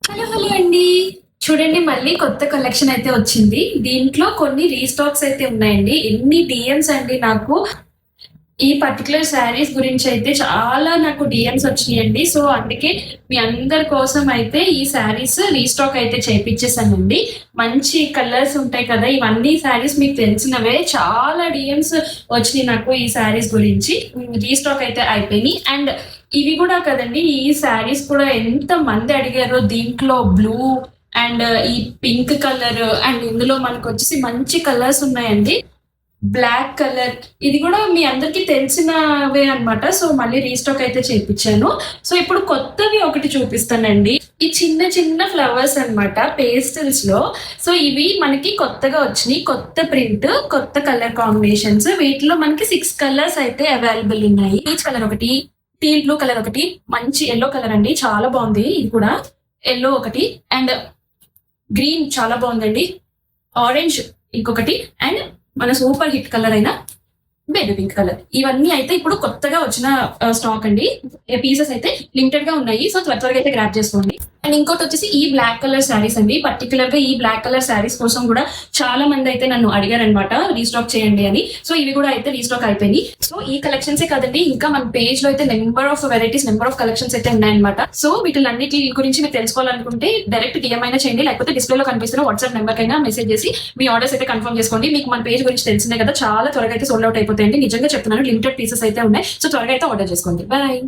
Hello hello అండి. చూడండి, మళ్ళీ కొత్త కలెక్షన్ అయితే వచ్చింది. దీంట్లో కొన్ని రీస్టాక్స్ అయితే ఉన్నాయండి. ఎన్ని డిఎమ్స్ అండి నాకు ఈ పర్టికులర్ శారీస్ గురించి అయితే చాలా నాకు డిఎమ్స్ వచ్చినాయండి. సో అందుకే మీ అందరి కోసం అయితే ఈ శారీస్ రీస్టాక్ అయితే చేపించేసానండి. మంచి కలర్స్ ఉంటాయి కదా, ఇవన్నీ శారీస్ మీకు తెలిసినవే. చాలా డిఎమ్స్ వచ్చినాయి నాకు ఈ శారీస్ గురించి. రీస్టాక్ అయితే అయిపోయినాయి. అండ్ ఇవి కూడా కదండి, ఈ శారీస్ కూడా ఎంత మంది అడిగారో. దీంట్లో బ్లూ అండ్ ఈ పింక్ కలర్ అండ్ ఇందులో మనకు వచ్చేసి మంచి కలర్స్ ఉన్నాయండి. బ్లాక్ కలర్, ఇది కూడా మీ అందరికి తెలిసినవే అన్నమాట. సో మళ్ళీ రీస్టాక్ అయితే చేయించాను. సో ఇప్పుడు కొత్తవి ఒకటి చూపిస్తానండి. ఈ చిన్న చిన్న ఫ్లవర్స్ అన్నమాట, పేస్టల్స్ లో. సో ఇవి మనకి కొత్తగా వచ్చినాయి. కొత్త ప్రింట్, కొత్త కలర్ కాంబినేషన్స్. వీటిలో మనకి 6 కలర్స్ అయితే అవైలబుల్ ఉన్నాయి. పీచ్ కలర్ ఒకటి, టీల్ బ్లూ కలర్ ఒకటి, మంచి ఎల్లో కలర్ అండి, చాలా బాగుంది. ఇది కూడా ఎల్లో ఒకటి, అండ్ గ్రీన్ చాలా బాగుందండి, ఆరెంజ్ ఇంకొకటి, అండ్ మన సూపర్ హిట్ కలర్ అయిన బేబీ పింక్ కలర్. ఇవన్నీ అయితే ఇప్పుడు కొత్తగా వచ్చిన స్టాక్ అండి. పీసెస్ అయితే లిమిటెడ్ గా ఉన్నాయి. సో త్వరగా అయితే గ్రాప్ చేసుకోండి. అండ్ ఇంకోటి వచ్చేసి ఈ బ్లాక్ కలర్ శారీస్ అండి. పర్టికులర్ గా ఈ బ్లాక్ కలర్ శారీస్ కోసం కూడా చాలా మంది అయితే నన్ను అడిగారనమాట, రీస్టాక్ చేయండి అని. సో ఇవి కూడా అయితే రీస్టాక్ అయిపోయింది. సో ఈ కలెక్షన్స్ కాదండి, ఇంకా మన పేజ్ లో అయితే number of varieties, number of collections అయితే ఉన్నాయన్నమాట. సో వీటిలన్నిటి గురించి మీరు తెలుసుకోవాలనుకుంటే డైరెక్ట్ డిఎం అయినా చేయండి, లేకపోతే డిస్ప్లేలో కనిపిస్తున్న వాట్సాప్ నెంబర్ కైనా మెసేజ్ చేసి మీ ఆర్డర్స్ అయితే కన్ఫర్మ్ చేసుకోండి. మీకు మన పేజ్ గురించి తెలిసిందే కదా, చాలా త్వరగా అయితే సోల్డ్ అవుట్ అయిపోతాయండి. నిజంగా చెప్తున్నాను, లిమిటెడ్ పీసెస్ అయితే ఉన్నాయి. సో త్వరగా అయితే ఆర్డర్ చేసుకోండి. బాయ్.